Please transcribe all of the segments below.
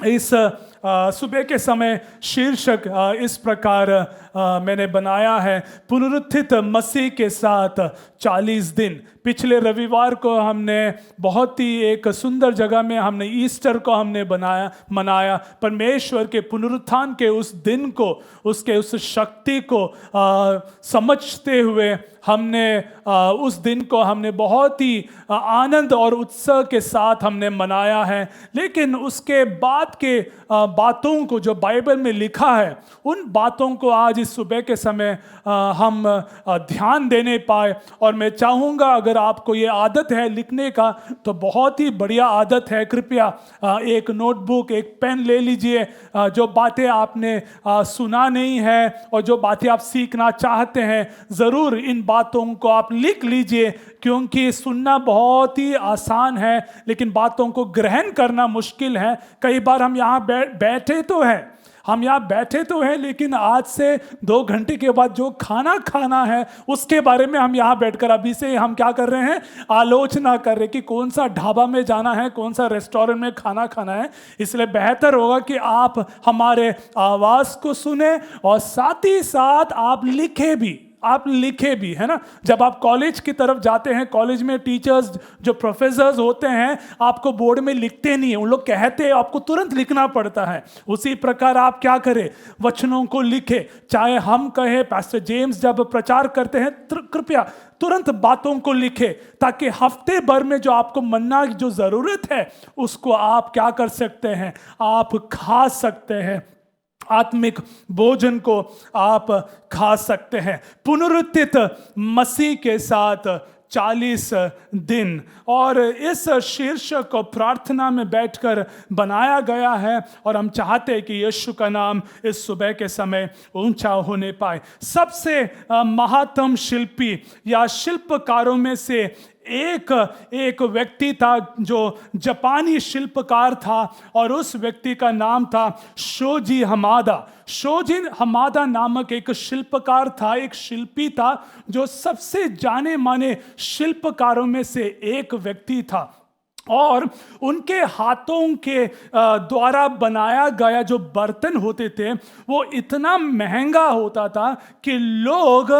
इस सुबह के समय शीर्षक इस प्रकार मैंने बनाया है, पुनरुत्थित मसीह के साथ 40 दिन। पिछले रविवार को हमने बहुत ही एक सुंदर जगह में हमने ईस्टर को हमने मनाया। परमेश्वर के पुनरुत्थान के उस दिन को, उसके उस शक्ति को समझते हुए हमने उस दिन को हमने बहुत ही आनंद और उत्साह के साथ हमने मनाया है। लेकिन उसके बाद के बातों को जो बाइबल में लिखा है, उन बातों को आज इस सुबह के समय हम ध्यान देने पाए। और मैं चाहूँगा, अगर आपको ये आदत है लिखने का, तो बहुत ही बढ़िया आदत है। कृपया एक नोटबुक, एक पेन ले लीजिए। जो बातें आपने सुना नहीं है और जो बातें आप सीखना चाहते हैं, ज़रूर इन बातों को आप लिख लीजिए, क्योंकि सुनना बहुत ही आसान है लेकिन बातों को ग्रहण करना मुश्किल है। कई बार हम यहाँ बैठे तो हैं लेकिन आज से 2 घंटे के बाद जो खाना खाना है उसके बारे में हम यहाँ बैठकर अभी से हम क्या कर रहे हैं, आलोचना कर रहे हैं कि कौन सा ढाबा में जाना है, कौन सा रेस्टोरेंट में खाना खाना है। इसलिए बेहतर होगा कि आप हमारे आवाज़ को सुने और साथ ही साथ आप लिखे भी, है ना। जब आप कॉलेज की तरफ जाते हैं, कॉलेज में टीचर्स जो प्रोफेसर्स होते हैं आपको बोर्ड में लिखते नहीं है, उन लोग कहते हैं, आपको तुरंत लिखना पड़ता है। उसी प्रकार आप क्या करें, वचनों को लिखे। चाहे हम कहें, पास्टर जेम्स जब प्रचार करते हैं, कृपया तुरंत बातों को लिखे, ताकि हफ्ते भर में जो आपको मन्ना की जो ज़रूरत है उसको आप क्या कर सकते हैं, आप खा सकते हैं। आत्मिक भोजन को आप खा सकते हैं। पुनरुत्थित मसीह के साथ 40 दिन, और इस शीर्षक को प्रार्थना में बैठकर बनाया गया है और हम चाहते हैं कि यीशु का नाम इस सुबह के समय ऊंचा होने पाए। सबसे महानतम शिल्पी या शिल्पकारों में से एक व्यक्ति था जो जापानी शिल्पकार था, और उस व्यक्ति का नाम था शोजी हमादा। शोजी हमादा नामक एक शिल्पकार था, एक शिल्पी था, जो सबसे जाने माने शिल्पकारों में से एक व्यक्ति था। और उनके हाथों के द्वारा बनाया गया जो बर्तन होते थे वो इतना महंगा होता था कि लोग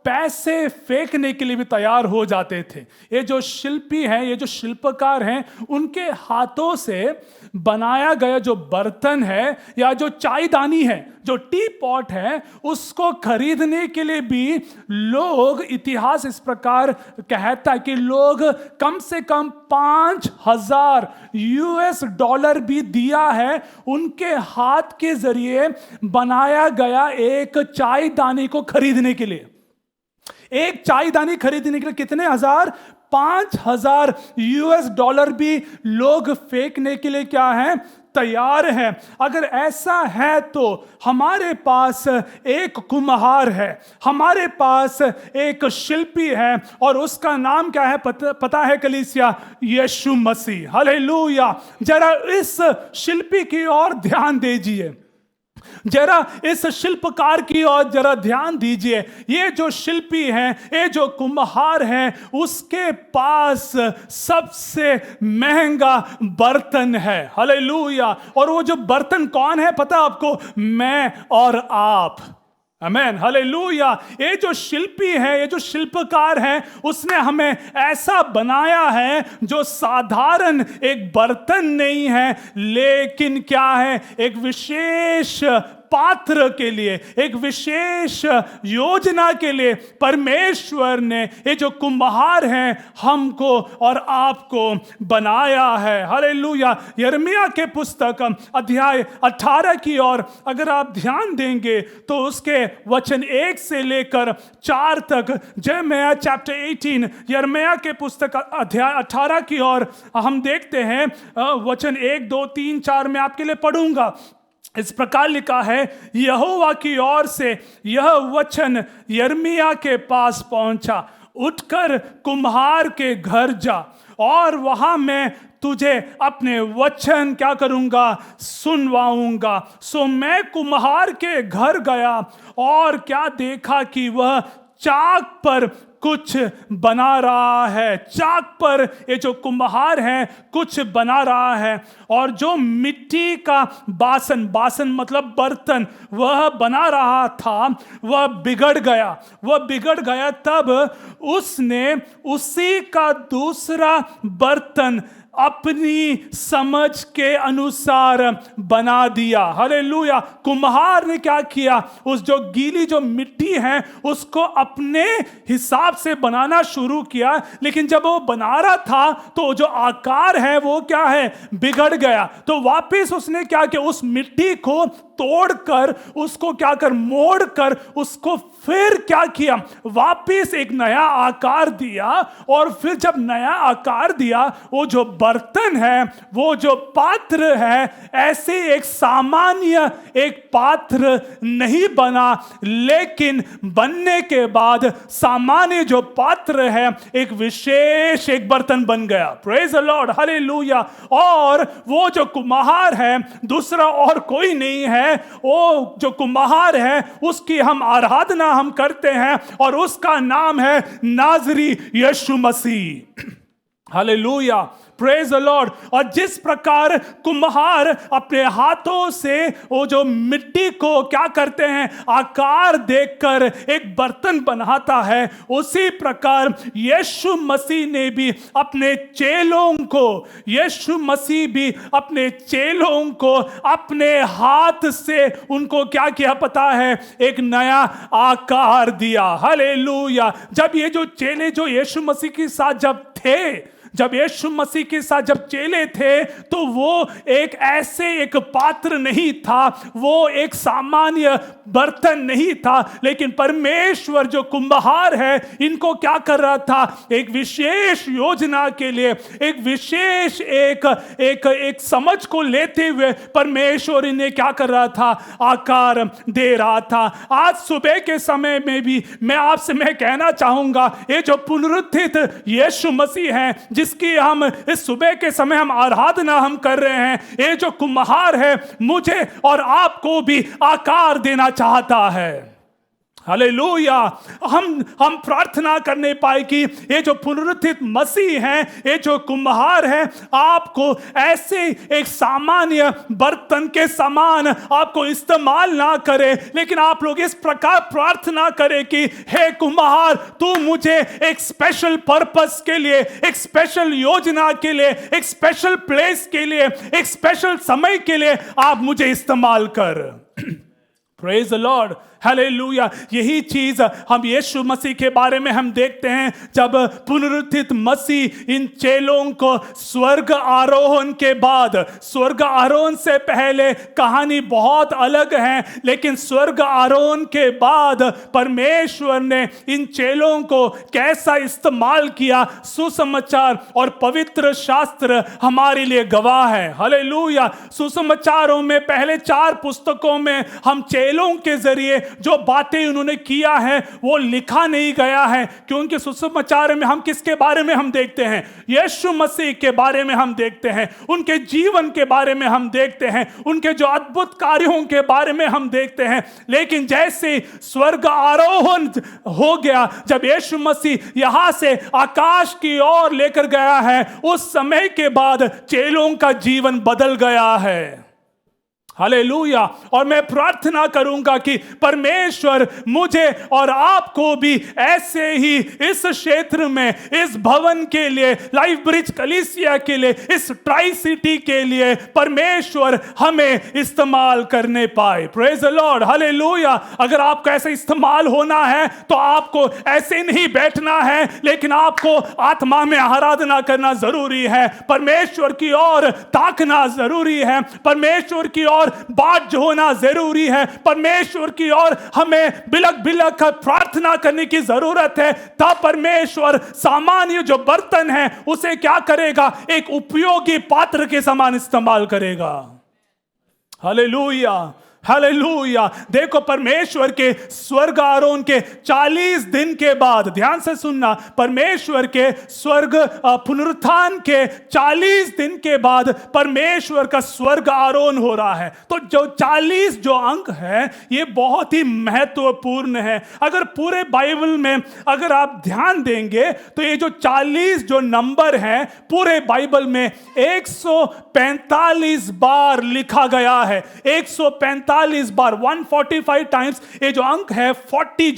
पैसे फेंकने के लिए भी तैयार हो जाते थे। ये जो शिल्पी हैं, ये जो शिल्पकार हैं, उनके हाथों से बनाया गया जो बर्तन है या जो चायदानी है, जो टी पॉट है, उसको खरीदने के लिए भी लोग, इतिहास इस प्रकार कहता है कि लोग कम से कम $5,000 भी दिया है उनके हाथ के जरिए बनाया गया एक चायदानी को खरीदने के लिए। एक चायदानी खरीदने के लिए कितने हजार, $5,000 भी लोग फेंकने के लिए क्या है, तैयार हैं। अगर ऐसा है तो हमारे पास एक कुम्हार है, हमारे पास एक शिल्पी है, और उसका नाम क्या है पता है कलीसिया? यीशु मसीह। हालेलुया। जरा इस शिल्पी की ओर ध्यान दीजिए, जरा इस शिल्पकार की ओर जरा ध्यान दीजिए। ये जो शिल्पी हैं, ये जो कुम्हार हैं, उसके पास सबसे महंगा बर्तन है। हालेलुया। और वो जो बर्तन कौन है पता आपको? मैं और आप। आमेन, हालेलुया। ये जो शिल्पी है, ये जो शिल्पकार है, उसने हमें ऐसा बनाया है जो साधारण एक बर्तन नहीं है, लेकिन क्या है, एक विशेष पात्र के लिए, एक विशेष योजना के लिए परमेश्वर ने ये जो कुम्हार हैं हमको और आपको बनाया है। हालेलुया। यिर्मयाह के पुस्तक अध्याय 18 की ओर अगर आप ध्यान देंगे तो उसके वचन 1 से लेकर 4 तक, यिर्मयाह चैप्टर 18, यिर्मयाह के पुस्तक अध्याय 18 की ओर हम देखते हैं वचन 1, 2, 3, 4 में आपके लिए पढ़ूंगा। इस प्रकार लिखा है, यहोवा की ओर से यह वचन यिर्मयाह के पास पहुंचा, उठकर कुम्हार के घर जा और वहां मैं तुझे अपने वचन क्या करूंगा, सुनवाऊंगा। सो मैं कुम्हार के घर गया और क्या देखा कि वह चाक पर कुछ बना रहा है, चाक पर ये जो कुम्हार है कुछ बना रहा है, और जो मिट्टी का बासन, बासन मतलब बर्तन, वह बना रहा था वह बिगड़ गया। तब उसने उसी का दूसरा बर्तन अपनी समझ के अनुसार बना दिया। हालेलुया। कुम्हार ने क्या किया, उस जो गीली जो मिट्टी है उसको अपने हिसाब से बनाना शुरू किया, लेकिन जब वो बना रहा था तो जो आकार है वो क्या है, बिगड़ गया। तो वापस उसने क्या किया, उस मिट्टी को तोड़कर उसको क्या कर, मोड़ कर उसको फिर क्या किया, वापस एक नया आकार दिया। और फिर जब नया आकार दिया, वो जो बर्तन है, वो जो पात्र है, ऐसे एक सामान्य एक पात्र नहीं बना, लेकिन बनने के बाद सामान्य जो पात्र है एक विशेष एक बर्तन बन गया। Praise the Lord, hallelujah. और वो जो कुम्हार है दूसरा और कोई नहीं है, वो जो कुम्हार है उसकी हम आराधना हम करते हैं, और उसका नाम है नाज़री Yeshu Masih. Hallelujah, praise the Lord. और जिस प्रकार कुम्हार अपने हाथों से वो जो मिट्टी को क्या करते हैं, आकार देकर एक बर्तन बनाता है, उसी प्रकार यीशु मसीह ने भी अपने चेलों को, यीशु मसीह भी अपने चेलों को अपने हाथ से उनको क्या किया पता है, एक नया आकार दिया। हालेलुया। जब ये जो चेले जो यीशु मसीह के साथ जब यीशु मसीह के साथ जब चेले थे, तो वो एक ऐसे एक पात्र नहीं था, वो एक सामान्य बर्तन नहीं था, लेकिन परमेश्वर जो कुम्हार है इनको क्या कर रहा था, एक विशेष योजना के लिए, एक विशेष एक समझ को लेते हुए परमेश्वर इन्हें क्या कर रहा था, आकार दे रहा था। आज सुबह के समय में भी मैं कहना चाहूंगा, ये जो पुनरुत्थित यीशु मसीह है जिसकी हम इस सुबह के समय हम आराधना हम कर रहे हैं, ये जो कुम्हार है मुझे और आपको भी आकार देना चाहता है। हालेलुया। हम प्रार्थना करने पाए कि ये जो पुनरुत्थित मसीह हैं, ये जो कुम्हार हैं, आपको ऐसे एक सामान्य बर्तन के समान आपको इस्तेमाल ना करे, लेकिन आप लोग इस प्रकार प्रार्थना करें कि हे कुम्हार, तू मुझे एक स्पेशल पर्पस के लिए, एक स्पेशल योजना के लिए, एक स्पेशल प्लेस के लिए, एक स्पेशल समय के लिए आप मुझे इस्तेमाल कर। Praise the Lord, hallelujah. यही चीज हम यीशु मसीह के बारे में हम देखते हैं, जब पुनरुत्थित मसीह इन चेलों को स्वर्ग आरोहण के बाद, स्वर्ग आरोहण से पहले कहानी बहुत अलग है, लेकिन स्वर्ग आरोहण के बाद परमेश्वर ने इन चेलों को कैसा इस्तेमाल किया, सुसमाचार और पवित्र शास्त्र हमारे लिए गवाह है। हालेलुया। सुसमाचारों में पहले 4 पुस्तकों में हम चेलों के जरिए जो बातें उन्होंने किया है वो लिखा नहीं गया है, क्योंकि सुसमाचार में हम किसके बारे में हम देखते हैं, यीशु मसीह के बारे में हम देखते हैं, उनके जीवन के बारे में हम देखते हैं, उनके जो अद्भुत कार्यों के बारे में हम देखते हैं। लेकिन जैसे स्वर्ग आरोहण हो गया, जब यीशु मसीह यहां से आकाश की ओर लेकर गया है, उस समय के बाद चेलों का जीवन बदल गया है। हालेलुया। और मैं प्रार्थना करूंगा कि परमेश्वर मुझे और आपको भी ऐसे ही इस क्षेत्र में, इस भवन के लिए, लाइफ ब्रिज कलीसिया के लिए, इस ट्राई सिटी के लिए परमेश्वर हमें इस्तेमाल करने पाए। Praise the Lord, hallelujah. अगर आपको ऐसे इस्तेमाल होना है तो आपको ऐसे नहीं बैठना है, लेकिन आपको आत्मा में आराधना करना जरूरी है, परमेश्वर की ओर ताकना जरूरी है, परमेश्वर की ओर बात जो होना जरूरी है, परमेश्वर की ओर हमें बिलक बिलक प्रार्थना करने की जरूरत है। तब परमेश्वर सामान्य जो बर्तन है उसे क्या करेगा, एक उपयोगी पात्र के समान इस्तेमाल करेगा। Hallelujah, hallelujah. देखो परमेश्वर के स्वर्ग आरोहण के 40 दिन के बाद, ध्यान से सुनना, परमेश्वर के स्वर्ग पुनरुत्थान के 40 दिन के बाद परमेश्वर का स्वर्ग आरोहण हो रहा है। तो जो 40 जो अंक है ये बहुत ही महत्वपूर्ण है। अगर पूरे बाइबल में अगर आप ध्यान देंगे तो ये जो 40 जो नंबर है पूरे बाइबल में 145 बार लिखा गया है। 145 बार, 145 टाइम्स ये जो अंक है, 40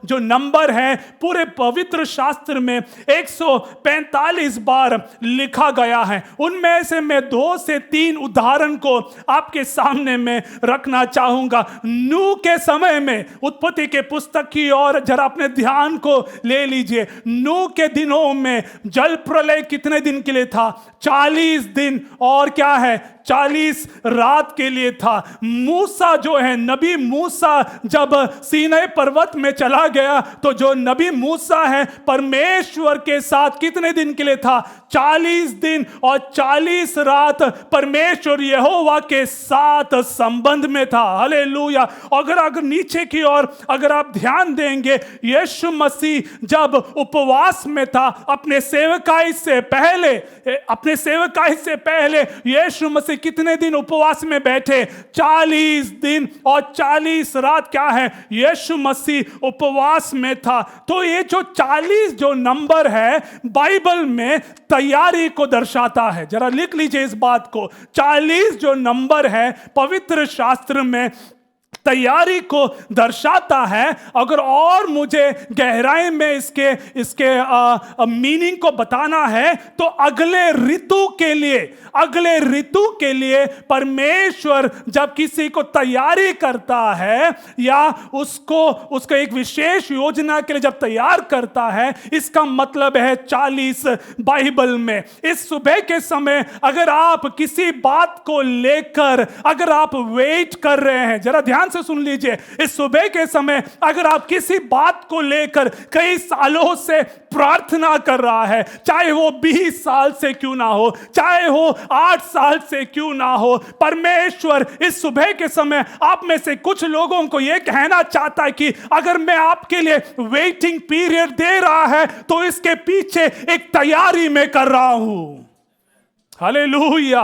जो नंबर है पूरे पवित्र शास्त्र में 145 बार लिखा गया है। उनमें से मैं 2 से 3 उदाहरण को आपके सामने में रखना चाहूंगा। नूह के समय में, उत्पत्ति के पुस्तक की ओर जरा अपने ध्यान को ले लीजिए। नूह के दिनों में जल प्रलय कितने दिन के लिए था? 40 दिन और क्या है, 40 रात के लिए था। मूसा जो है, नबी मूसा जब सीनै पर्वत में चला गया तो जो नबी मूसा है परमेश्वर के साथ कितने दिन के लिए था? 40 दिन और 40 रात परमेश्वर यहोवा के साथ संबंध में था। हालेलुया। अगर नीचे की ओर अगर आप ध्यान देंगे, यीशु मसीह जब उपवास में था अपने सेवकाई से पहले यीशु मसीह कितने दिन उपवास में बैठे? 40 दिन और 40 रात क्या है, यीशु मसीह उपवास में था। तो ये जो 40 जो नंबर है बाइबल में तैयारी को दर्शाता है। जरा लिख लीजिए इस बात को। 40 जो नंबर है पवित्र शास्त्र में तैयारी को दर्शाता है। अगर और मुझे गहराई में इसके मीनिंग को बताना है तो अगले ऋतु के लिए परमेश्वर जब किसी को तैयारी करता है या उसको एक विशेष योजना के लिए जब तैयार करता है, इसका मतलब है 40 बाइबल में। इस सुबह के समय अगर आप किसी बात को लेकर अगर आप वेट कर रहे हैं, जरा ध्यान से सुन लीजिए। इस सुबह के समय अगर आप किसी बात को लेकर कई सालों से प्रार्थना कर रहा है, चाहे वो 20 साल से क्यों ना हो, चाहे वो 8 साल से क्यों ना हो, परमेश्वर इस सुबह के समय आप में से कुछ लोगों को यह कहना चाहता है कि अगर मैं आपके लिए वेटिंग पीरियड दे रहा है तो इसके पीछे एक तैयारी मैं कर रहा हूं। Hallelujah,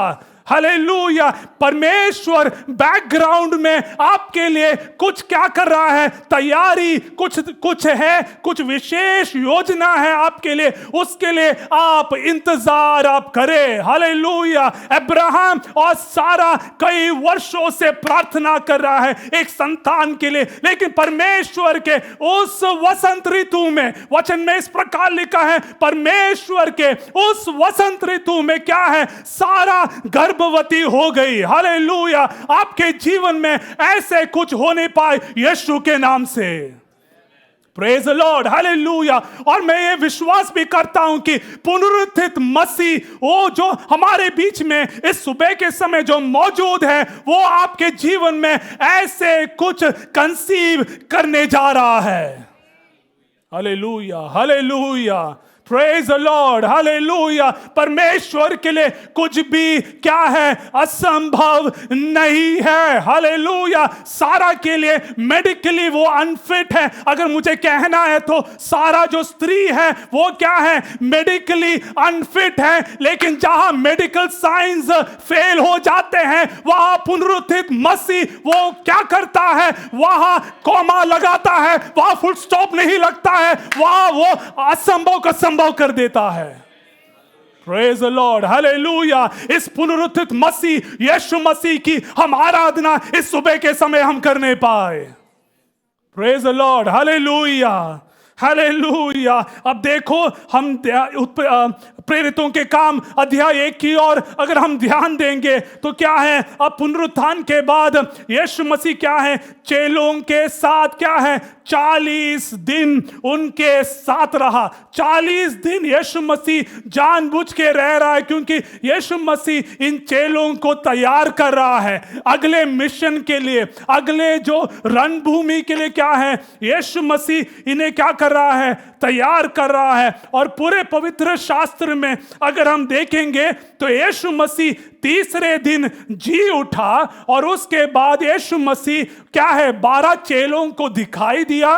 hallelujah. परमेश्वर बैकग्राउंड में आपके लिए कुछ क्या कर रहा है? तैयारी कुछ है, कुछ विशेष योजना है आपके लिए, उसके लिए आप इंतजार आप करें। हालेलुया। अब्राहम और सारा कई वर्षों से प्रार्थना कर रहा है एक संतान के लिए, लेकिन परमेश्वर के उस वसंत ऋतु में, वचन में इस प्रकार लिखा है, परमेश्वर के उस वसंत ऋतु में क्या है? सारा गर्भवती हो गई। हालेलुया। आपके जीवन में ऐसे कुछ होने पाए यीशु के नाम से। Praise the Lord, hallelujah. और मैं ये विश्वास भी करता हूं कि पुनरुत्थित मसीह वो जो हमारे बीच में इस सुबह के समय जो मौजूद है वो आपके जीवन में ऐसे कुछ कंसीव करने जा रहा है। Hallelujah, hallelujah. Praise the Lord, hallelujah. परमेश्वर के लिए कुछ भी क्या है? असंभव नहीं है। हालेलुया। सारा के लिए मेडिकली वो अनफिट है। अगर मुझे कहना है तो सारा जो स्त्री है वो क्या है? मेडिकली अनफिट है। लेकिन जहां मेडिकल साइंस फेल हो जाते हैं वहां पुनरुत्थित मसीह वो क्या करता है? वहां कॉमा लगाता है, वहां फुल स्टॉप नहीं लगता है, वहां वो असंभव का संभव कर देता है। Praise the Lord, hallelujah. इस पुनरुत्थित मसीह यीशु मसीह की हम आराधना इस सुबह के समय हम करने पाए। Praise the Lord, hallelujah, hallelujah. अब देखो हम प्रेरितों के काम अध्याय 1 की ओर अगर हम ध्यान देंगे तो क्या है? अब पुनरुत्थान के बाद यीशु मसीह क्या है? चेलों के साथ क्या है? 40 दिन उनके साथ रहा। 40 दिन यीशु मसीह जानबूझ के रह रहा है क्योंकि यीशु मसीह इन चेलों को तैयार कर रहा है अगले मिशन के लिए, अगले जो रणभूमि के लिए। क्या है? यीशु मसीह इन्हें क्या कर कर रहा है, तैयार कर रहा है। और पूरे पवित्र शास्त्र में अगर हम देखेंगे तो यीशु मसीह तीसरे दिन जी उठा और उसके बाद यीशु मसीह क्या है 12 चेलों को दिखाई दिया।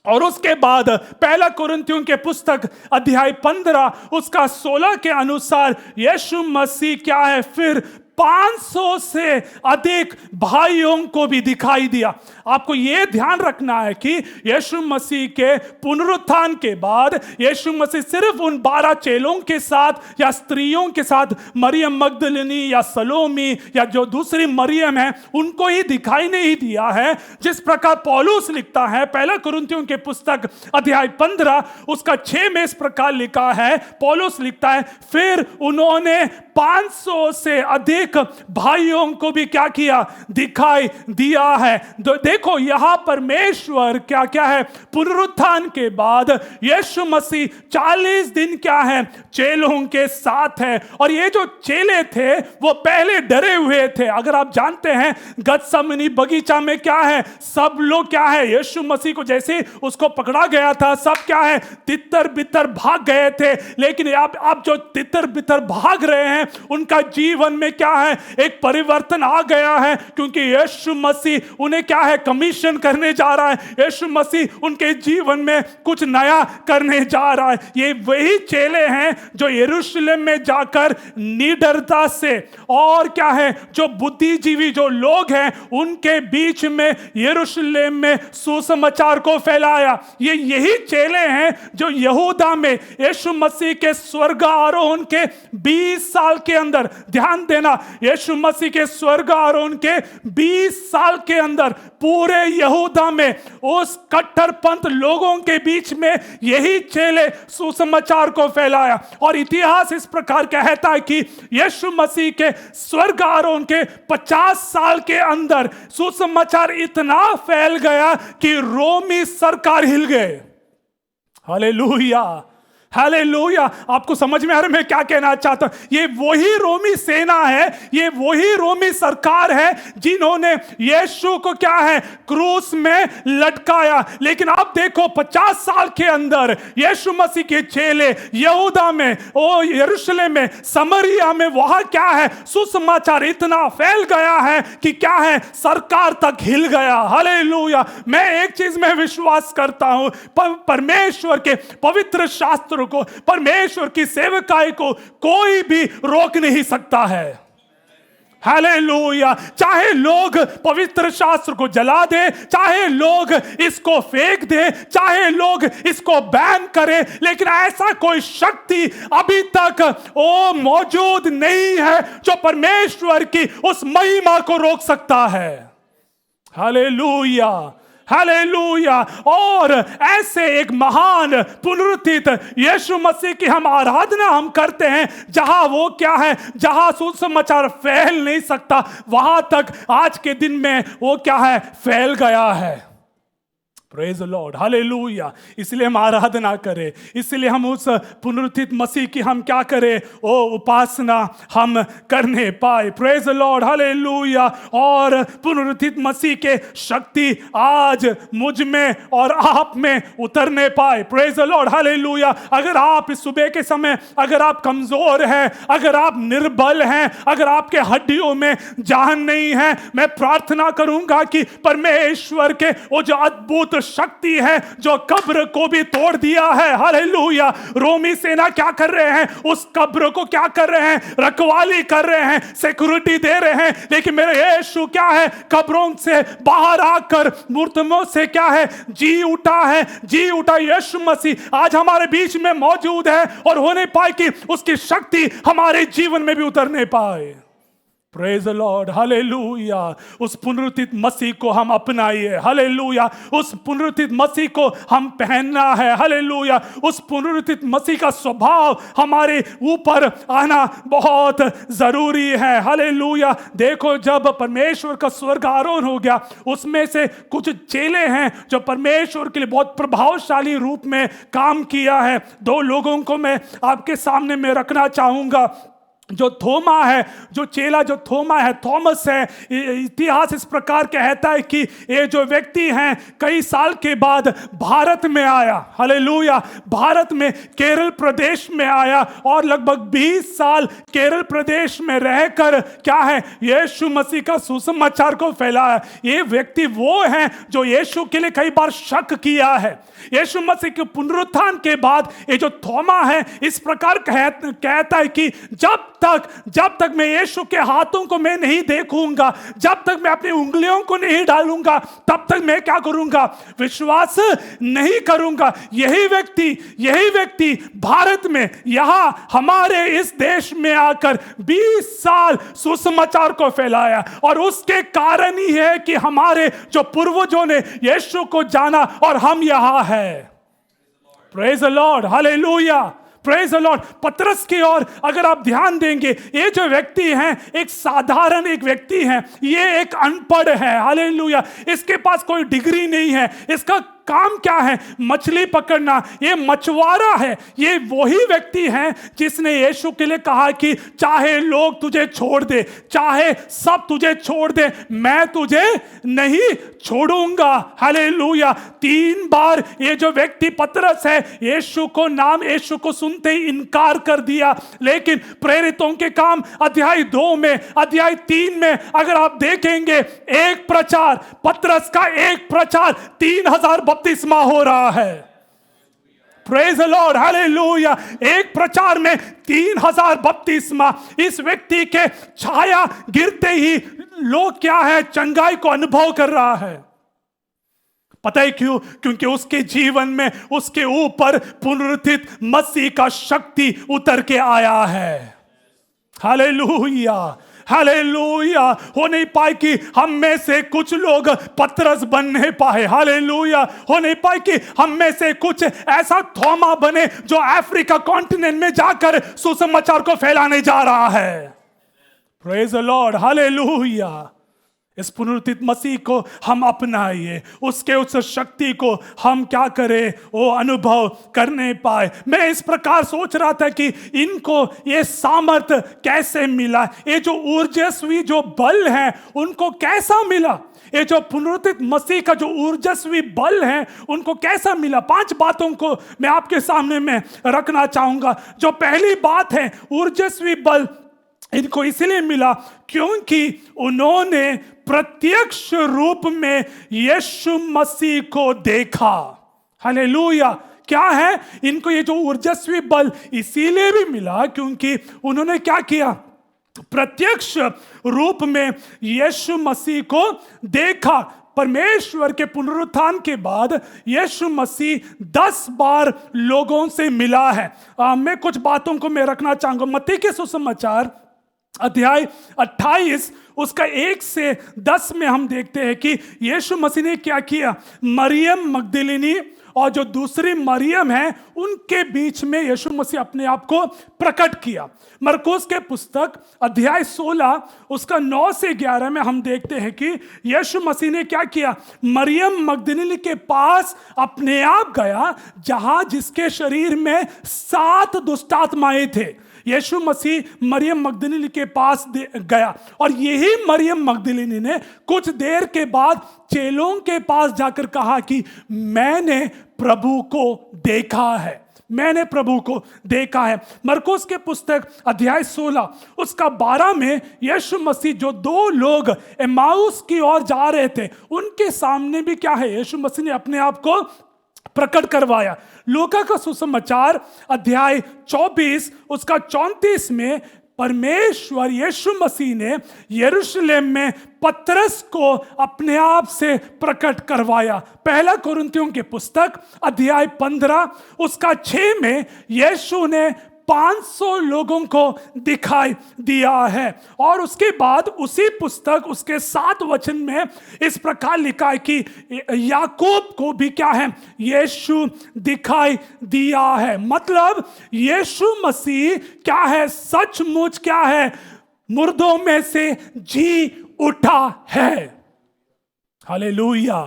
और उसके बाद पहला कुरिन्थियों के पुस्तक अध्याय 15 उसका 16 के अनुसार यीशु मसीह क्या है फिर 500 से अधिक भाइयों को भी दिखाई दिया। आपको यह ध्यान रखना है कि यीशु मसीह के पुनरुत्थान के बाद यीशु मसीह सिर्फ उन 12 चेलों के साथ या स्त्रियों के साथ, मरियम मगदलिनी या सलोमी या जो दूसरी मरियम है, उनको ही दिखाई नहीं दिया है। जिस प्रकार पौलुस लिखता है पहला कुरिन्थियों के पुस्तक अध्याय 15 उसका 6 में इस प्रकार लिखा है, पौलुस लिखता है फिर उन्होंने 500 से अधिक भाइयों को भी क्या किया, दिखाई दिया है। देखो यहां परमेश्वर क्या क्या है, पुनरुत्थान के बाद यीशु मसीह 40 दिन क्या है चेलों के साथ है। और ये जो चेले थे वो पहले डरे हुए थे। अगर आप जानते हैं गतसमनी बगीचा में क्या है, सब लोग क्या है यीशु मसीह को जैसे उसको पकड़ा गया था, सब क्या है तितर बितर भाग गए थे। लेकिन आप जो तितर बितर भाग रहे हैं उनका जीवन में क्या है एक परिवर्तन आ गया है, क्योंकि यीशु मसीह उन्हें क्या है कमीशन करने जा रहा है। यीशु मसीह उनके जीवन में कुछ नया करने जा रहा है। ये वही चेले हैं जो यरूशलेम में जाकर निडरता से और क्या है जो बुद्धिजीवी जो लोग हैं उनके बीच में यरूशलेम में सुसमाचार को फैलाया। ये यही चेले हैं जो यहूदा में यीशु मसीह के स्वर्ग आरोहण के 20 साल के अंदर, ध्यान देना, यीशु मसीह के स्वर्ग आरोहण के 20 साल के अंदर पूरे यहूदा में उस कट्टरपंथ लोगों के बीच में यही चेले सुसमाचार को फैलाया। और इतिहास इस प्रकार कहता है कि यीशु मसीह के स्वर्ग आरोहण के 50 साल के अंदर सुसमाचार इतना फैल गया कि रोमी सरकार हिल गए। Hallelujah, hallelujah. आपको समझ में आ रहा है मैं क्या कहना चाहता हूं? ये वही रोमी सेना है, ये वही रोमी सरकार है जिन्होंने यीशु को क्या है क्रूस में लटकाया। लेकिन आप देखो 50 साल के अंदर यीशु मसीह के चेले यहूदा में, ओ यरूशलेम में, समरिया में, वहां क्या है सुसमाचार इतना फैल गया है कि क्या है सरकार तक हिल गया। हालेलुया। मैं एक चीज में विश्वास करता हूं, परमेश्वर के पवित्र शास्त्र को, परमेश्वर की सेवकाई को कोई भी रोक नहीं सकता है। हालेलुया। चाहे लोग पवित्र शास्त्र को जला दे, चाहे लोग इसको फेंक दे, चाहे लोग इसको बैन करें, लेकिन ऐसा कोई शक्ति अभी तक वो मौजूद नहीं है जो परमेश्वर की उस महिमा को रोक सकता है। Hallelujah, hallelujah. और ऐसे एक महान पुनरुत्थित यीशु मसीह की हम आराधना हम करते हैं, जहां वो क्या है, जहां सुसमाचार फैल नहीं सकता वहां तक आज के दिन में वो क्या है फैल गया है। Praise the Lord, hallelujah. इसलिए हम आराधना करें, इसलिए हम उस पुनरुत्थित मसीह की हम क्या करें, ओ उपासना हम करने पाए। Praise the Lord, hallelujah. और पुनरुत्थित मसीह के शक्ति आज मुझ में और आप में उतरने पाए। Praise the Lord, hallelujah. अगर आप इस सुबह के समय अगर आप कमजोर हैं, अगर आप निर्बल हैं, अगर आपके हड्डियों में जान नहीं है, मैं प्रार्थना करूंगा कि परमेश्वर के वो जो अद्भुत शक्ति है जो कब्र को भी तोड़ दिया है। हालेलुया। रोमी सेना क्या कर रहे हैं, उस कब्र को क्या कर रहे हैं, रखवाली कर रहे हैं, सिक्योरिटी दे रहे हैं। लेकिन मेरे यीशु क्या है कब्रों से बाहर आकर मूर्तियों से क्या है जी उठा है, जी उठा। यीशु मसीह आज हमारे बीच में मौजूद है और होने पाए कि उसकी शक्ति हमारे जीवन में भी उतरने पाए। Praise the Lord, hallelujah. उस पुनरुत्थित मसीह को हम अपनाइए। हालेलुया। उस पुनरुत्थित मसीह को हम पहनना है। हालेलुया। उस पुनरुत्थित मसीह का स्वभाव हमारे ऊपर आना बहुत जरूरी है। हालेलुया। देखो जब परमेश्वर का स्वर्ग आरोहण हो गया, उसमें से कुछ चेले हैं जो परमेश्वर के लिए बहुत प्रभावशाली रूप में काम किया है। 2 लोगों को मैं आपके सामने में रखना चाहूंगा। जो थोमा है, जो चेला जो थोमा है, थॉमस है, इतिहास इस प्रकार कहता है कि ये जो व्यक्ति हैं कई साल के बाद भारत में आया, हालेलुया, भारत में केरल प्रदेश में आया और लगभग 20 साल केरल प्रदेश में रहकर क्या है, यीशु मसीह का सुसमाचार को फैलाया। ये व्यक्ति वो हैं जो यीशु के लिए कई बार शक किया है। यीशु मसीह के पुनरुत्थान के बाद ये जो थोमा है इस प्रकार कहता है कि जब तक मैं यीशु के हाथों को मैं नहीं देखूंगा, जब तक मैं अपनी उंगलियों को नहीं डालूंगा, तब तक मैं क्या करूंगा, विश्वास नहीं करूंगा। यही व्यक्ति भारत में यहां हमारे इस देश में आकर 20 साल सुसमाचार को फैलाया और उसके कारण ही है कि हमारे जो पूर्वजों ने यीशु को जाना और हम यहां हैं। Praise the Lord, hallelujah, praise the Lord. पतरस की ओर अगर आप ध्यान देंगे, ये जो व्यक्ति हैं एक साधारण एक व्यक्ति हैं, ये एक अनपढ़ है, हालेलुया, इसके पास कोई डिग्री नहीं है, इसका काम क्या है, मछली पकड़ना, ये मछुआरा है। ये वही व्यक्ति है जिसने यीशु के लिए कहा कि चाहे लोग तुझे छोड़ दे, चाहे सब तुझे छोड़ दे, मैं तुझे नहीं छोड़ूंगा, हालेलुया। 3 बार ये जो व्यक्ति पतरस है यीशु को सुनते ही इनकार कर दिया। लेकिन प्रेरितों के काम अध्याय 2 में, अध्याय 3 में अगर आप देखेंगे, एक प्रचार, पतरस का एक प्रचार 3000 बपतिस्मा हो रहा है। Praise the Lord, hallelujah. एक प्रचार में 3000 बपतिस्मा। इस व्यक्ति के छाया गिरते ही लोग क्या है, चंगाई को अनुभव कर रहा है। पता है क्यों? क्योंकि उसके जीवन में उसके ऊपर पुनरुत्थित मसीह का शक्ति उतर के आया है। Hallelujah, hallelujah. हो नहीं पाए कि हम में से कुछ लोग पतरस बन नहीं पाए, हालेलुया। हो नहीं पाए कि हम में से कुछ ऐसा थोमा बने जो अफ्रीका कॉन्टिनेंट में जाकर सुसमाचार को फैलाने जा रहा है। Praise the Lord, hallelujah. इस पुनरुत्थित मसीह को हम अपनाइए, उसके उस शक्ति को हम क्या करें, वो अनुभव करने पाए। मैं इस प्रकार सोच रहा था कि इनको ये सामर्थ कैसे मिला, ये जो ऊर्जस्वी जो बल है उनको कैसा मिला, ये जो पुनरुत्थित मसीह का जो ऊर्जस्वी बल है उनको कैसा मिला। 5 बातों को मैं आपके सामने में रखना चाहूंगा। जो पहली बात है, ऊर्जस्वी बल इनको इसलिए मिला क्योंकि उन्होंने प्रत्यक्ष रूप में यीशु मसीह को देखा। हालेलुया। क्या है, इनको ये जो ऊर्जस्वी बल इसीलिए भी मिला क्योंकि उन्होंने क्या किया, प्रत्यक्ष रूप में यीशु मसीह को देखा। परमेश्वर के पुनरुत्थान के बाद यीशु मसीह 10 बार लोगों से मिला है। मैं कुछ बातों को मैं रखना चाहूंगा। मत्ती के सुसमाचार अध्याय 28 उसका 1 से 10 में हम देखते हैं कि यीशु मसीह ने क्या किया। मरियम मगदलिनी और जो दूसरी मरियम है उनके बीच में यीशु मसीह अपने आप को प्रकट किया। मरकुस के पुस्तक अध्याय 16 उसका 9 से 11 में हम देखते हैं कि यीशु मसीह ने क्या किया, मरियम मगदलिनी के पास अपने आप गया जहां जिसके शरीर में 7 दुष्टात्माएं थे। यीशु मसीह मरियम मगदलिनी के पास गया और यही मरियम मगदलिनी ने कुछ देर के बाद चेलों के पास जाकर कहा कि मैंने प्रभु को देखा है, मैंने प्रभु को देखा है। मरकुस के पुस्तक अध्याय 16 उसका 12 में यीशु मसीह जो 2 लोग एमाउस की ओर जा रहे थे उनके सामने भी क्या है, यीशु मसीह ने अपने आप को प्रकट करवाया। लूका का सुसमाचार अध्याय 24 उसका 34 में परमेश्वर यीशु मसीह ने यरूशलेम में पतरस को अपने आप से प्रकट करवाया। पहला कुरिन्थियों के पुस्तक अध्याय 15 उसका 6 में यीशु ने 500 लोगों को दिखाई दिया है। और उसके बाद उसी पुस्तक उसके 7 वचन में इस प्रकार लिखा है कि याकूब को भी क्या है, यीशु दिखाई दिया है। मतलब यीशु मसीह क्या है, सचमुच क्या है, मुर्दों में से जी उठा है। हालेलुया।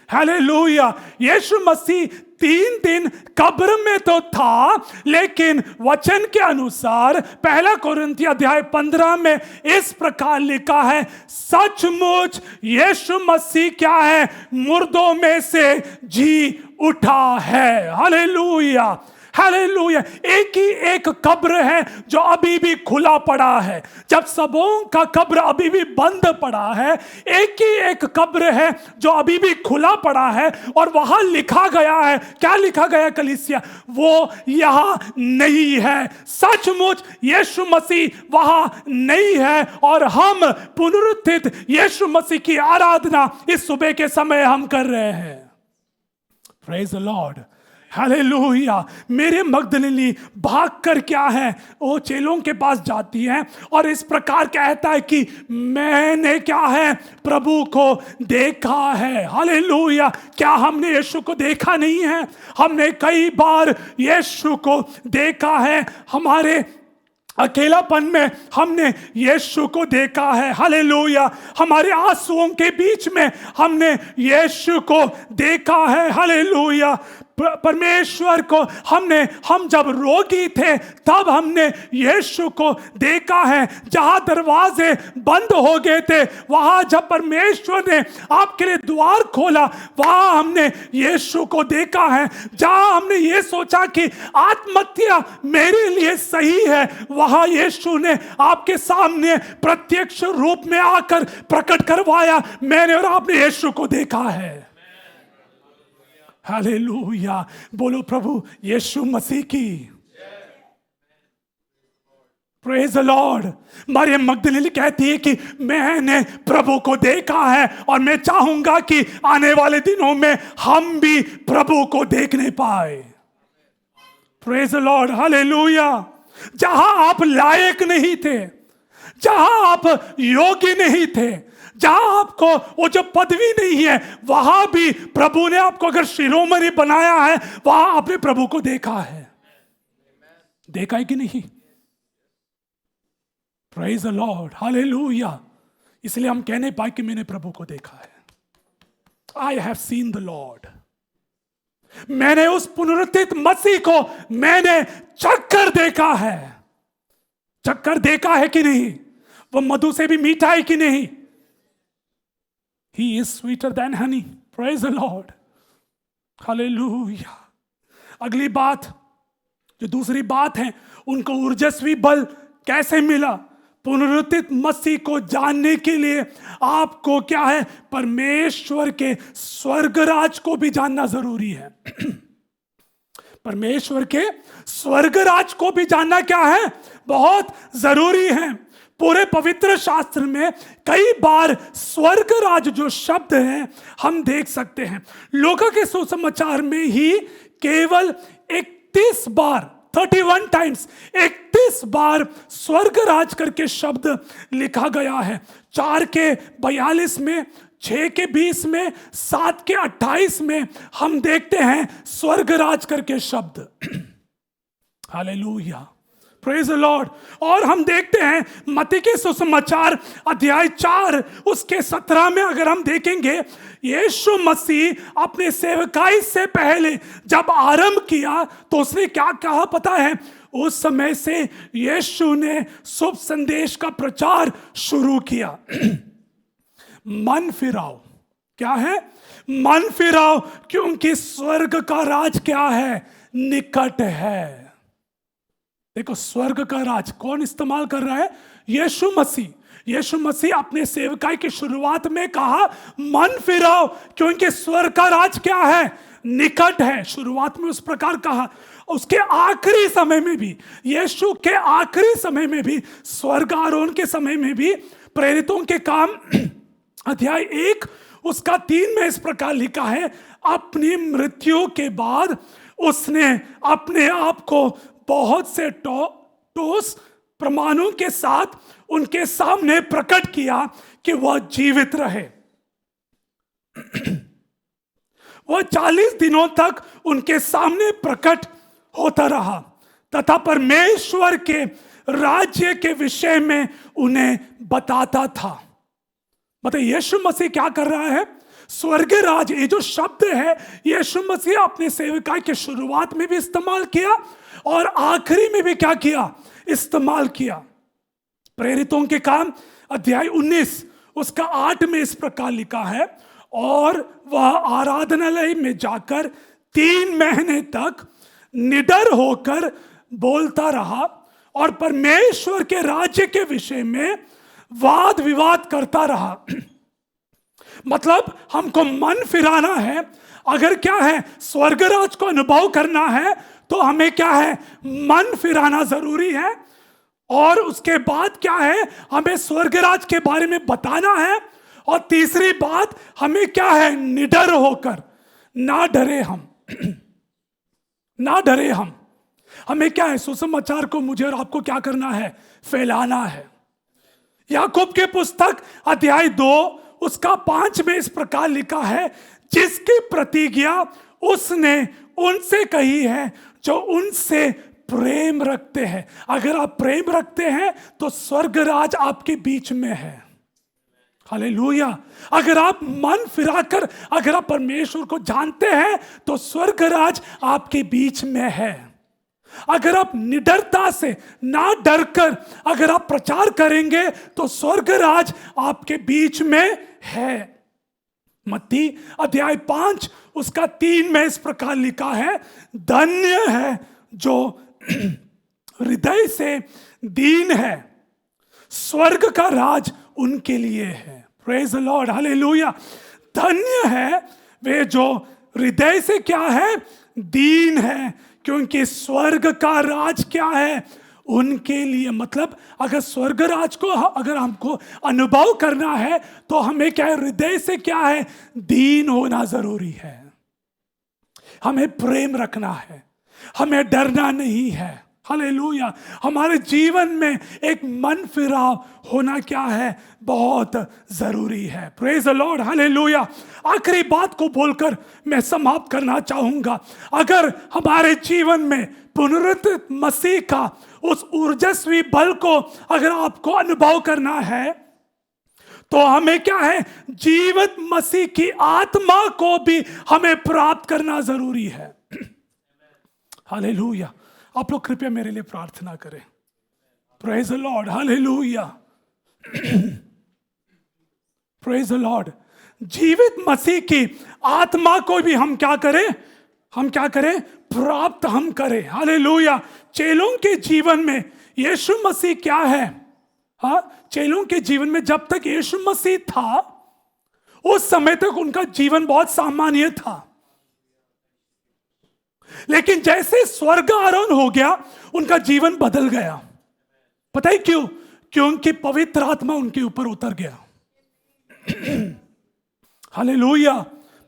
हालेलुया। यीशु मसीह 3 दिन कब्र में तो था, लेकिन वचन के अनुसार 1 कोरिन्थियों अध्याय 15 में इस प्रकार लिखा है, सचमुच यीशु मसीह क्या है, मुर्दों में से जी उठा है। Hallelujah, hallelujah. एक ही एक कब्र है जो अभी भी खुला पड़ा है, जब सबों का कब्र अभी भी बंद पड़ा है। एक ही एक कब्र है जो अभी भी खुला पड़ा है, और वहां लिखा गया है, क्या लिखा गया कलीसिया, वो यहां नहीं है। सचमुच यीशु मसीह वहां नहीं है, और हम पुनरुत्थित यीशु मसीह की आराधना इस सुबह के समय हम कर रहे हैं। Praise the Lord, hallelujah. मेरे मगदलिनी भागकर क्या है, वो चेलों के पास जाती है और इस प्रकार कहता है कि मैंने क्या है, प्रभु को देखा है। हालेलुया। क्या हमने यीशु को देखा नहीं है? हमने कई बार यीशु को देखा है। हमारे अकेलापन में हमने यीशु को देखा है। हालेलुया। हमारे आंसुओं के बीच में हमने यीशु को देखा है। हालेलुया। परमेश्वर को हम जब रोगी थे तब हमने यीशु को देखा है। जहां दरवाजे बंद हो गए थे, वहां जब परमेश्वर ने आपके लिए द्वार खोला, वहां हमने यीशु को देखा है। जहां हमने ये सोचा कि आत्महत्या मेरे लिए सही है, वहां यीशु ने आपके सामने प्रत्यक्ष रूप में आकर प्रकट करवाया। मैंने और आपने यीशु को देखा है। हालेलुया। बोलो प्रभु यीशु मसीह की। Praise the Lord. मरियम मगदलीनी कहती है कि मैंने प्रभु को देखा है, और मैं चाहूंगा कि आने वाले दिनों में हम भी प्रभु को देखने पाए। Praise the Lord, hallelujah. जहां आप लायक नहीं थे, जहां आप योग्य नहीं थे, जहां आपको वो जो पदवी नहीं है, वहां भी प्रभु ने आपको अगर शिरोमणि बनाया है, वहां आपने प्रभु को देखा है। देखा है कि नहीं? Praise the Lord, hallelujah. इसलिए हम कह नहीं पाए कि मैंने प्रभु को देखा है। I have seen the Lord. मैंने उस पुनरुत्थित मसीह को मैंने चक्कर देखा है। चक्कर देखा है कि नहीं? वो मधु से भी मीठा है कि नहीं? He is sweeter than honey. Praise the Lord. Hallelujah. अगली बात, जो दूसरी बात है, उनको ऊर्जस्वी बल कैसे मिला? पुनरुत्थित मसीह को जानने के लिए आपको क्या है, परमेश्वर के स्वर्गराज को भी जानना जरूरी है। परमेश्वर के स्वर्गराज को भी जानना क्या है, बहुत जरूरी है। पूरे पवित्र शास्त्र में कई बार स्वर्ग राज जो शब्द है हम देख सकते हैं। लूका के सुसमाचार में ही केवल 31 बार, 31 टाइम्स, 31 बार स्वर्ग राज करके शब्द लिखा गया है। 4 के 42 में, 6 के 20 में, 7 के 28 में हम देखते हैं स्वर्ग राज करके शब्द। Hallelujah, praise the Lord. और हम देखते हैं मत्ती के सुसमाचार अध्याय 4 उसके 17 में अगर हम देखेंगे, यीशु मसीह अपने सेवकाई से पहले जब आरंभ किया तो उसने क्या कहा पता है? उस समय से यीशु ने शुभ संदेश का प्रचार शुरू किया। मन फिराओ, क्या है? मन फिराओ, क्योंकि स्वर्ग का राज क्या है? निकट है। देखो, स्वर्ग का राज कौन इस्तेमाल कर रहा है? यीशु मसीह। यीशु मसीह अपने सेवकाई की शुरुआत में कहा मन फिराओ, क्योंकि स्वर्ग का राज क्या है? निकट है। शुरुआत में उस प्रकार कहा। उसके आखिरी समय में भी, यीशु के आखिरी समय में भी, स्वर्ग आरोहण के समय में भी, प्रेरितों के काम अध्याय 1 उसका 3 में इस प्रकार लिखा है, अपनी मृत्यु के बाद उसने अपने आप को बहुत से ठोस प्रमाणों के साथ उनके सामने प्रकट किया कि वह जीवित रहे। वह 40 दिनों तक उनके सामने प्रकट होता रहा तथा परमेश्वर के राज्य के विषय में उन्हें बताता था। मतलब यीशु मसीह क्या कर रहा है? स्वर्ग राज, ये जो शब्द है यीशु मसीह अपने सेवकाई के शुरुआत में भी इस्तेमाल किया और आखिरी में भी क्या किया, इस्तेमाल किया। प्रेरितों के काम अध्याय 19 उसका 8 में इस प्रकार लिखा है, और वह आराधनालय में जाकर 3 महीने तक निडर होकर बोलता रहा और परमेश्वर के राज्य के विषय में वाद विवाद करता रहा। मतलब हमको मन फिराना है, अगर क्या है स्वर्गराज को अनुभव करना है तो हमें क्या है, मन फिराना जरूरी है। और उसके बाद क्या है, हमें स्वर्गराज के बारे में बताना है। और तीसरी बात, हमें क्या है, निडर होकर, ना डरे हम ना डरे हम। हमें क्या है, सुसमाचार को मुझे और आपको क्या करना है, फैलाना है। याकूब के पुस्तक अध्याय 2 उसका 5 में इस प्रकार लिखा है, जिसकी प्रतिज्ञा उसने उनसे कही है जो उनसे प्रेम रखते हैं। अगर आप प्रेम रखते हैं तो स्वर्गराज आपके बीच में है। हालेलुया। अगर आप मन फिराकर, अगर आप परमेश्वर को जानते हैं तो स्वर्गराज आपके बीच में है। अगर आप निडरता से, ना डरकर अगर आप प्रचार करेंगे तो स्वर्गराज आपके बीच में है। मत्ती अध्याय 5 उसका 3 में इस प्रकार लिखा है, धन्य है जो हृदय से दीन है, स्वर्ग का राज उनके लिए है। Praise the Lord, hallelujah. धन्य है वे जो हृदय से क्या है, दीन है, क्योंकि स्वर्ग का राज क्या है, उनके लिए। मतलब अगर स्वर्ग राज को अगर हमको अनुभव करना है तो हमें क्या है, हृदय से क्या है, दीन होना जरूरी है। हमें प्रेम रखना है, हमें डरना नहीं है। हालेलुया। हमारे जीवन में एक मन फिराव होना क्या है, बहुत जरूरी है। Praise the Lord, hallelujah. आखिरी बात को बोलकर मैं समाप्त करना चाहूंगा। अगर हमारे जीवन में पुनरुत्थित मसीह का उस ऊर्जस्वी बल को अगर आपको अनुभव करना है तो हमें क्या है, जीवित मसीह की आत्मा को भी हमें प्राप्त करना जरूरी है। हालेलुया। आप लोग कृपया मेरे लिए प्रार्थना करें। Praise the Lord, hallelujah. Praise the Lord. जीवित मसीह की आत्मा को भी हम क्या करें, हम क्या करें, प्राप्त हम करें। हालेलुया। चेलों के जीवन में यीशु मसीह क्या है, हाँ, चेलों के जीवन में जब तक यीशु मसीह था उस समय तक उनका जीवन बहुत सामान्य था। लेकिन जैसे स्वर्ग आरोहण हो गया उनका जीवन बदल गया। पता है क्यों? क्योंकि पवित्र आत्मा उनके ऊपर उतर गया। हालेलुया।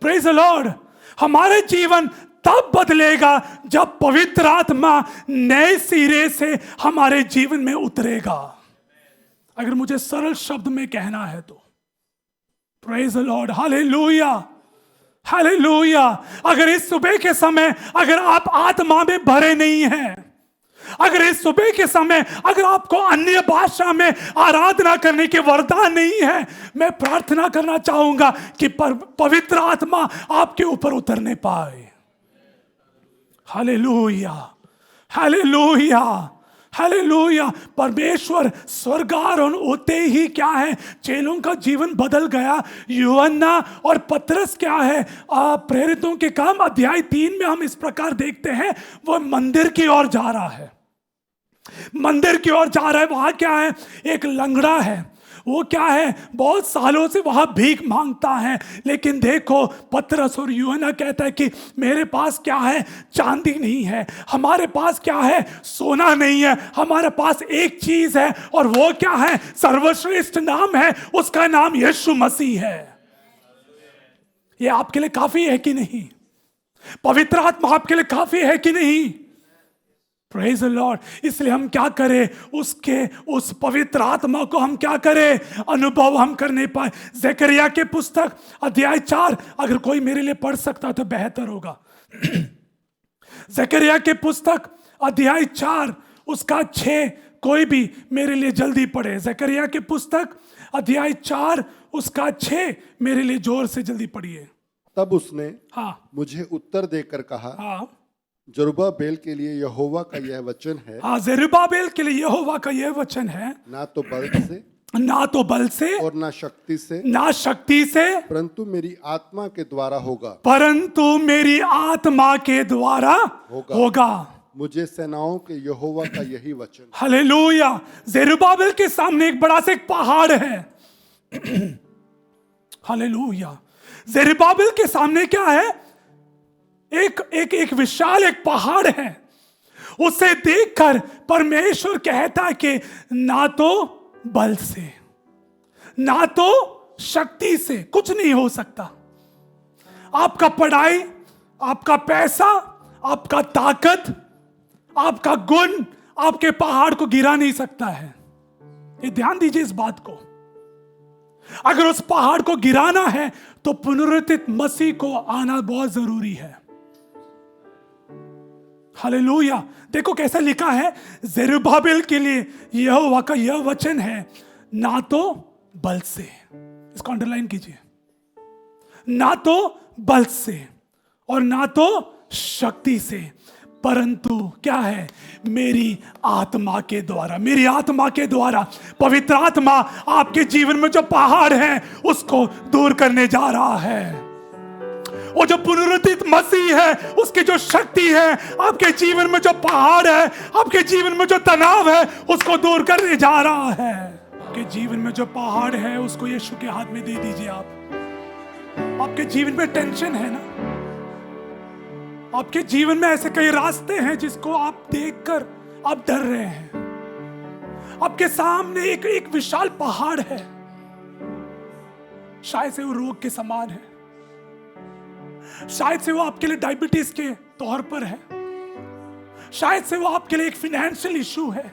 Praise the Lord. हमारे जीवन तब बदलेगा जब पवित्र आत्मा नए सिरे से हमारे जीवन में उतरेगा। अगर मुझे सरल शब्द में कहना है तो praise the Lord, hallelujah, hallelujah. अगर इस सुबह के समय अगर आप आत्मा में भरे नहीं हैं, अगर इस सुबह के समय अगर आपको अन्य भाषा में आराधना करने के वरदान नहीं है, मैं प्रार्थना करना चाहूंगा कि पवित्र आत्मा आपके ऊपर उतरने पाए। Hallelujah, hallelujah, hallelujah. परमेश्वर स्वर्गारोहण होते ही क्या है, चेलों का जीवन बदल गया। यूहन्ना और पतरस क्या है, प्रेरितों के काम अध्याय 3 में हम इस प्रकार देखते हैं, वो मंदिर की ओर जा रहा है, मंदिर की ओर जा रहा है। वहां क्या है, एक लंगड़ा है, वो क्या है, बहुत सालों से वहां भीख मांगता है। लेकिन देखो पतरस और यूहन्ना कहता है कि मेरे पास क्या है, चांदी नहीं है, हमारे पास क्या है, सोना नहीं है, हमारे पास एक चीज है और वो क्या है, सर्वश्रेष्ठ नाम है, उसका नाम यीशु मसीह है। ये आपके लिए काफी है कि नहीं? पवित्र आत्मा आपके लिए काफी है कि नहीं? Praise the Lord. इसलिए हम क्या करें, उसके उस पवित्र आत्मा को हम क्या करें, अनुभव हम करने पाए। जकरिया के पुस्तक अध्याय 4 अगर कोई मेरे लिए पढ़ सकता तो बेहतर होगा। जकरिया के पुस्तक अध्याय 4 उसका 6 कोई भी मेरे लिए जल्दी पढ़े। जकरिया के पुस्तक अध्याय 4 उसका 6 मेरे लिए जोर से जल्दी पढ़िए। तब उसने हाँ मुझे उत्तर देकर कहा, हाँ जरुब्बाबेल के लिए यहोवा का यह वचन है, हाँ, ज़रुब्बाबेल के लिए यहोवा का यह वचन है, ना तो बल से ना तो बल से और ना शक्ति से, ना शक्ति से, परंतु मेरी आत्मा के द्वारा होगा। परंतु मेरी आत्मा के द्वारा होगा। मुझे सेनाओं के यहोवा का यही वचन। हालेलुया। ज़रुब्बाबेल के सामने एक बड़ा सा एक पहाड़ है। हालेलुया। ज़रुब्बाबेल के सामने क्या है? एक विशाल एक पहाड़ है। उसे देखकर परमेश्वर कहता कि ना तो बल से ना तो शक्ति से कुछ नहीं हो सकता। आपका पढ़ाई, आपका पैसा, आपका ताकत, आपका गुण आपके पहाड़ को गिरा नहीं सकता है। ये ध्यान दीजिए इस बात को। अगर उस पहाड़ को गिराना है तो पुनरुत्थित मसीह को आना बहुत जरूरी है। हालेलुया। देखो कैसा लिखा है, ज़रुब्बाबेल के लिए यहोवा का यह वचन है, ना तो बल से, इसको अंडरलाइन कीजिए, ना तो बल से और ना तो शक्ति से, परंतु क्या है? मेरी आत्मा के द्वारा। मेरी आत्मा के द्वारा पवित्र आत्मा आपके जीवन में जो पहाड़ है उसको दूर करने जा रहा है। वो जो पुनरुत्थित मसीह है, उसकी जो शक्ति है, आपके जीवन में जो पहाड़ है, आपके जीवन में जो तनाव है, उसको दूर करने जा रहा है। आपके जीवन में जो पहाड़ है उसको यीशु के हाथ में दे दीजिए। आपके जीवन में टेंशन है ना, आपके जीवन में ऐसे कई रास्ते हैं जिसको आप देखकर आप डर रहे हैं। आपके सामने एक विशाल पहाड़ है, शायद से वो रोग के समान है, शायद से वो आपके लिए डायबिटीज के तौर पर है, शायद से वो आपके लिए एक फाइनेंशियल इशू है,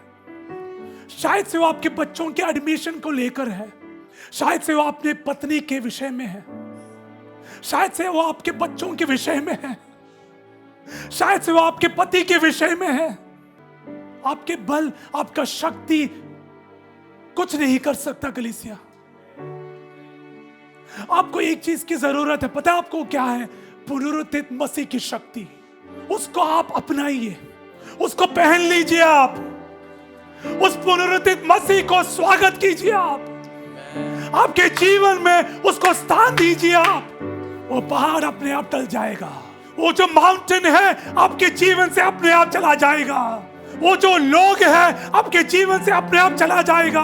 शायद से वो आपके बच्चों के एडमिशन को लेकर है, शायद से वो अपने पत्नी के विषय में है, शायद से वो आपके बच्चों के विषय में है, शायद से वो आपके पति के विषय में है। आपके बल, आपका शक्ति कुछ नहीं कर सकता। कलीसिया, आपको एक चीज की जरूरत है, पता है आपको क्या है? पुनरुत्थित मसीह की शक्ति। उसको आप अपनाइए, उसको पहन लीजिए। आप उस पुनरुत्थित मसीह को स्वागत कीजिए। आप आपके जीवन में उसको स्थान दीजिए। आप वो पहाड़ अपने आप टल जाएगा। वो जो माउंटेन है आपके जीवन से अपने आप चला जाएगा। वो जो लोग हैं आपके जीवन से अपने आप चला जाएगा।